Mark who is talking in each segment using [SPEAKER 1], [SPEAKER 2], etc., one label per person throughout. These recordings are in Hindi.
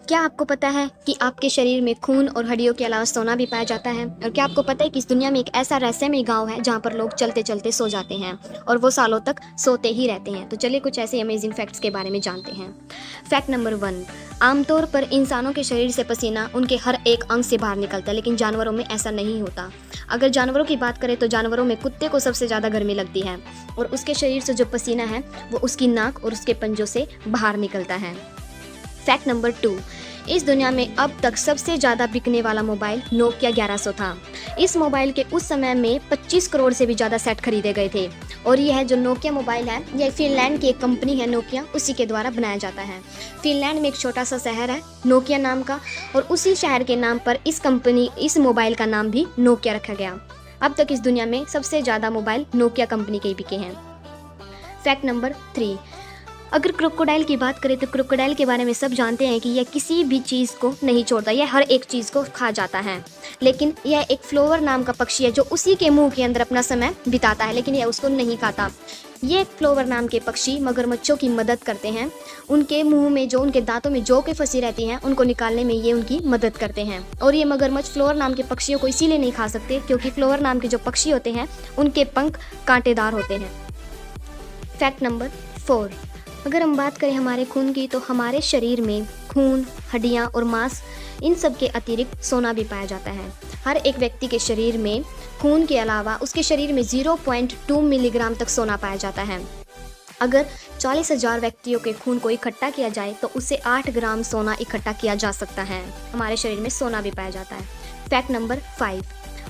[SPEAKER 1] क्या आपको पता है कि आपके शरीर में खून और हड्डियों के अलावा सोना भी पाया जाता है? और क्या आपको पता है कि इस दुनिया में एक ऐसा रहस्यमय गाँव है जहाँ पर लोग चलते-चलते सो जाते हैं और वो सालों तक सोते ही रहते हैं? तो चलिए कुछ ऐसे अमेजिंग फैक्ट्स के बारे में जानते हैं। फैक्ट नंबर 1, आमतौर पर इंसानों के शरीर से पसीना उनके हर एक अंग से बाहर निकलता है, लेकिन जानवरों में ऐसा नहीं होता। अगर जानवरों की बात करें तो जानवरों में कुत्ते को सबसे ज़्यादा गर्मी लगती है और उसके शरीर से जो पसीना है वो उसकी नाक और उसके पंजों से बाहर निकलता है। फैक्ट नंबर 2, इस दुनिया में अब तक सबसे ज़्यादा बिकने वाला मोबाइल नोकिया 1100 था। इस मोबाइल के उस समय में 25 करोड़ से भी ज़्यादा सेट खरीदे गए थे और यह जो नोकिया मोबाइल है यह फिनलैंड की एक कंपनी है नोकिया, उसी के द्वारा बनाया जाता है। फिनलैंड में एक छोटा सा शहर है नोकिया नाम का और उसी शहर के नाम पर इस मोबाइल का नाम भी नोकिया रखा गया। अब तक इस दुनिया में सबसे ज़्यादा मोबाइल नोकिया कंपनी के ही बिके हैं। फैक्ट नंबर 3, अगर क्रोकोडाइल की बात करें तो क्रोकोडाइल के बारे में सब जानते हैं कि यह किसी भी चीज़ को नहीं छोड़ता, यह हर एक चीज़ को खा जाता है। लेकिन यह एक फ्लोवर नाम का पक्षी है जो उसी के मुंह के अंदर अपना समय बिताता है, लेकिन यह उसको नहीं खाता। ये फ्लोवर नाम के पक्षी मगरमच्छों की मदद करते हैं। उनके मुंह में जो उनके दांतों में जो के फंसी रहती हैं उनको निकालने में ये उनकी मदद करते हैं। और ये मगरमच्छ फ्लोवर नाम के पक्षियों को इसीलिए नहीं खा सकते क्योंकि फ्लोवर नाम के जो पक्षी होते हैं उनके पंख कांटेदार होते हैं। फैक्ट नंबर 4, अगर हम बात करें हमारे खून की तो हमारे शरीर में खून, हड्डियाँ और मांस इन सब के अतिरिक्त सोना भी पाया जाता है। हर एक व्यक्ति के शरीर में खून के अलावा उसके शरीर में 0.2 मिलीग्राम तक सोना पाया जाता है। अगर 40,000 व्यक्तियों के खून को इकट्ठा किया जाए तो उससे 8 ग्राम सोना इकट्ठा किया जा सकता है। हमारे शरीर में सोना भी पाया जाता है। फैक्ट नंबर 5,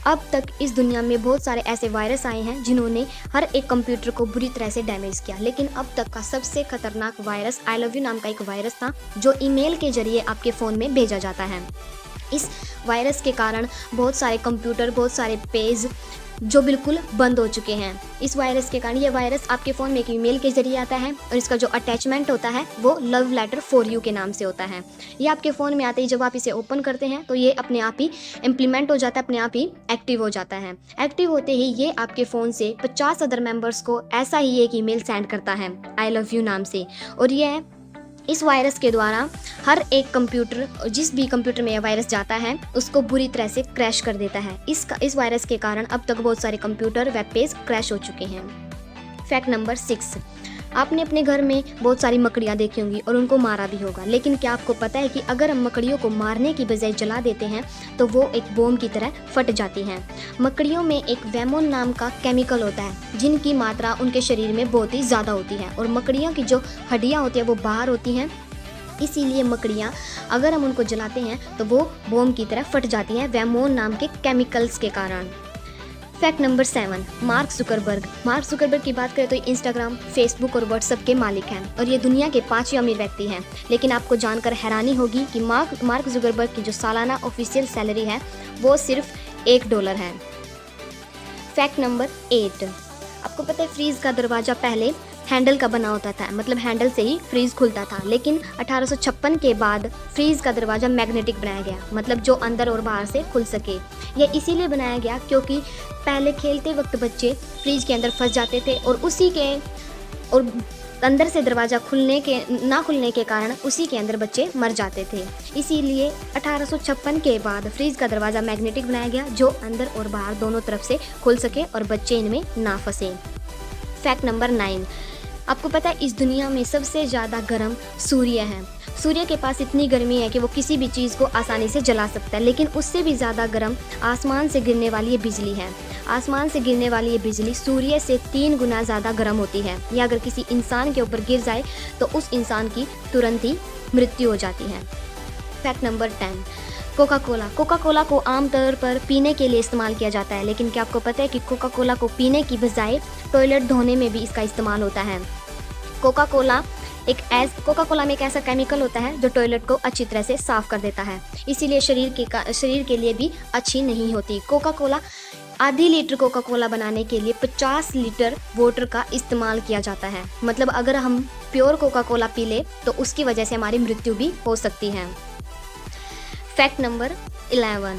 [SPEAKER 1] अब तक इस दुनिया में बहुत सारे ऐसे वायरस आए हैं जिन्होंने हर एक कंप्यूटर को बुरी तरह से डैमेज किया, लेकिन अब तक का सबसे खतरनाक वायरस आई लव यू नाम का एक वायरस था जो ईमेल के जरिए आपके फ़ोन में भेजा जाता है। इस वायरस के कारण बहुत सारे कंप्यूटर, बहुत सारे पेज जो बिल्कुल बंद हो चुके हैं। इस वायरस के कारण ये वायरस आपके फ़ोन में एक ईमेल के जरिए आता है और इसका जो अटैचमेंट होता है वो लव लेटर फॉर यू के नाम से होता है। ये आपके फ़ोन में आते ही जब आप इसे ओपन करते हैं तो ये अपने आप ही इम्प्लीमेंट हो जाता है, अपने आप ही एक्टिव हो जाता है। एक्टिव होते ही ये आपके फ़ोन से 50 अदर मेंबर्स को ऐसा ही एक ईमेल सेंड करता है आई लव यू नाम से। और यह इस वायरस के द्वारा हर एक कंप्यूटर, जिस भी कंप्यूटर में यह वायरस जाता है उसको बुरी तरह से क्रैश कर देता है। इस वायरस के कारण अब तक बहुत सारे कंप्यूटर, वेब पेज क्रैश हो चुके हैं। फैक्ट नंबर 6, आपने अपने घर में बहुत सारी मकड़ियाँ देखी होंगी और उनको मारा भी होगा, लेकिन क्या आपको पता है कि अगर हम मकड़ियों को मारने की बजाय जला देते हैं तो वो एक बम की तरह फट जाती हैं। मकड़ियों में एक वेमोन नाम का केमिकल होता है जिनकी मात्रा उनके शरीर में बहुत ही ज़्यादा होती है और मकड़ियों की जो हड्डियाँ होती हैं वो बाहर होती हैं। इसीलिए मकड़ियाँ अगर हम उनको जलाते हैं तो वो बम की तरह फट जाती हैं वेमोन नाम के केमिकल्स के कारण। फैक्ट नंबर 7, मार्क जुकरबर्ग की बात करें तो इंस्टाग्राम, फेसबुक और व्हाट्सएप के मालिक हैं और ये दुनिया के 5वें अमीर व्यक्ति हैं। लेकिन आपको जानकर हैरानी होगी कि मार्क जुकरबर्ग की जो सालाना ऑफिशियल सैलरी है वो सिर्फ $1 है। फैक्ट नंबर 8, आपको पता है फ्रीज का दरवाज़ा पहले हैंडल का बना होता था, मतलब हैंडल से ही फ्रीज खुलता था, लेकिन 1856 के बाद फ्रीज का दरवाज़ा मैग्नेटिक बनाया गया, मतलब जो अंदर और बाहर से खुल सके। यह इसीलिए बनाया गया क्योंकि पहले खेलते वक्त बच्चे फ्रीज के अंदर फंस जाते थे और अंदर से दरवाज़ा ना खुलने के कारण उसी के अंदर बच्चे मर जाते थे। इसीलिए 1856 के बाद फ्रीज का दरवाज़ा मैग्नेटिक बनाया गया जो अंदर और बाहर दोनों तरफ से खुल सके और बच्चे इनमें ना फंसे। फैक्ट नंबर 9, आपको पता है इस दुनिया में सबसे ज़्यादा गर्म सूर्य है। सूर्य के पास इतनी गर्मी है कि वो किसी भी चीज़ को आसानी से जला सकता है, लेकिन उससे भी ज़्यादा गर्म आसमान से गिरने वाली ये बिजली है। आसमान से गिरने वाली ये बिजली सूर्य से 3 गुना ज़्यादा गर्म होती है। यह अगर किसी इंसान के ऊपर गिर जाए तो उस इंसान की तुरंत ही मृत्यु हो जाती है। फैक्ट नंबर 10, कोका कोला को आमतौर पर पीने के लिए इस्तेमाल किया जाता है, लेकिन क्या आपको पता है कि कोका कोला को पीने की बजाय टॉयलेट धोने में भी इसका इस्तेमाल होता है। कोका कोला में एक ऐसा केमिकल होता है जो टॉयलेट को अच्छी तरह से साफ़ कर देता है, इसीलिए शरीर के लिए भी अच्छी नहीं होती। कोका कोला आधी लीटर कोका कोला बनाने के लिए 50 लीटर वाटर का इस्तेमाल किया जाता है, मतलब अगर हम प्योर कोका कोला पी ले तो उसकी वजह से हमारी मृत्यु भी हो सकती है। फैक्ट नंबर 11,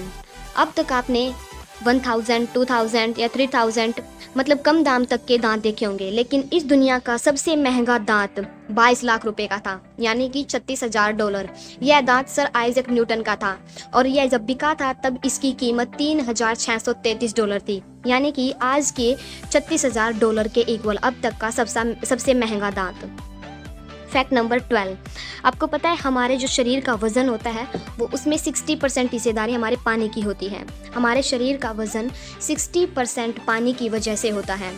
[SPEAKER 1] अब तक आपने 1000, 2000 या 3000 मतलब कम दाम तक के दांत देखे होंगे, लेकिन इस दुनिया का सबसे महंगा दांत 22 लाख रुपए का था, यानी कि $36,000। यह दांत सर आइजैक न्यूटन का था और यह जब बिका था तब इसकी कीमत $3633 थी, यानी कि आज के $36,000 के इक्वल अब तक का सबसे महंगा दांत। फैक्ट नंबर 12, आपको पता है हमारे जो शरीर का वज़न होता है वो उसमें 60% हिस्सेदारी हमारे पानी की होती है। हमारे शरीर का वज़न 60% पानी की वजह से होता है,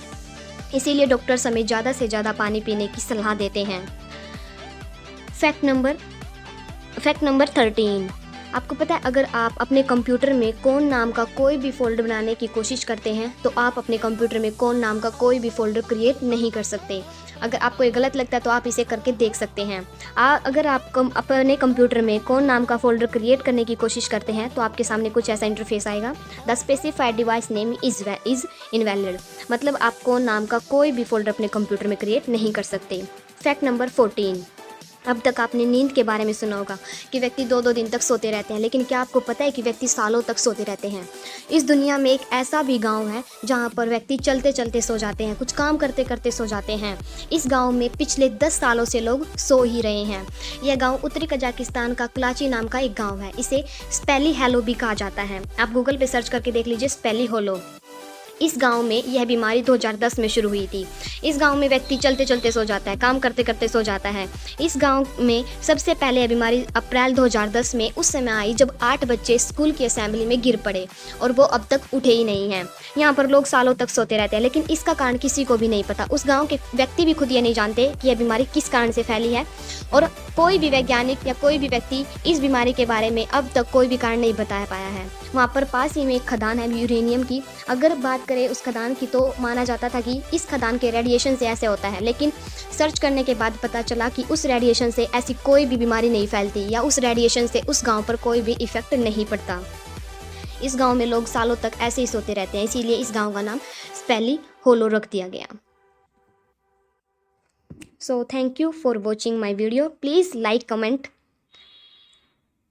[SPEAKER 1] इसीलिए डॉक्टर्स हमें ज़्यादा से ज़्यादा पानी पीने की सलाह देते हैं। फैक्ट नंबर 13, आपको पता है अगर आप अपने कंप्यूटर में कौन नाम का कोई भी फ़ोल्डर बनाने की कोशिश करते हैं तो आप अपने कंप्यूटर में कौन नाम का कोई भी फ़ोल्डर क्रिएट नहीं कर सकते। अगर आपको ये गलत लगता है तो आप इसे करके देख सकते हैं। अगर आप अपने कंप्यूटर में कौन नाम का फ़ोल्डर क्रिएट करने की कोशिश करते हैं तो आपके सामने कुछ ऐसा इंटरफेस आएगा, the specified device name is invalid, मतलब आप कौन नाम का कोई भी फ़ोल्डर अपने कंप्यूटर में क्रिएट नहीं कर सकते। फैक्ट नंबर 14, अब तक आपने नींद के बारे में सुना होगा कि व्यक्ति 2-2 दिन तक सोते रहते हैं, लेकिन क्या आपको पता है कि व्यक्ति सालों तक सोते रहते हैं। इस दुनिया में एक ऐसा भी गांव है जहां पर व्यक्ति चलते चलते सो जाते हैं, कुछ काम करते करते सो जाते हैं। इस गांव में पिछले 10 सालों से लोग सो ही रहे हैं। यह गाँव उत्तरी कजाकिस्तान का कुलाची नाम का एक गाँव है। इसे स्पेली हैलो भी कहा जाता है। आप गूगल पे सर्च करके देख लीजिए स्पेली होलो। इस गांव में यह बीमारी 2010 में शुरू हुई थी। इस गांव में व्यक्ति चलते चलते सो जाता है, काम करते करते सो जाता है। इस गांव में सबसे पहले यह बीमारी अप्रैल 2010 में उस समय आई जब 8 बच्चे स्कूल की असेंबली में गिर पड़े और वो अब तक उठे ही नहीं हैं। यहाँ पर लोग सालों तक सोते रहते हैं, लेकिन इसका कारण किसी को भी नहीं पता। उस गाँव के व्यक्ति भी खुद ये नहीं जानते कि यह बीमारी किस कारण से फैली है और कोई भी वैज्ञानिक या कोई भी व्यक्ति इस बीमारी के बारे में अब तक कोई भी कारण नहीं बता पाया है। वहाँ पर पास ही में एक खदान है यूरेनियम की। अगर बात करें उस खदान की तो माना जाता था कि इस खदान के रेडिएशन से ऐसे होता है, लेकिन सर्च करने के बाद पता चला कि उस रेडिएशन से ऐसी कोई भी बीमारी नहीं फैलती या उस रेडिएशन से उस गांव पर कोई भी इफेक्ट नहीं पड़ता। इस गांव में लोग सालों तक ऐसे ही सोते रहते हैं, इसीलिए इस गांव का नाम स्पेली होलो रख दिया गया। So thank you for watching my video. Please like, comment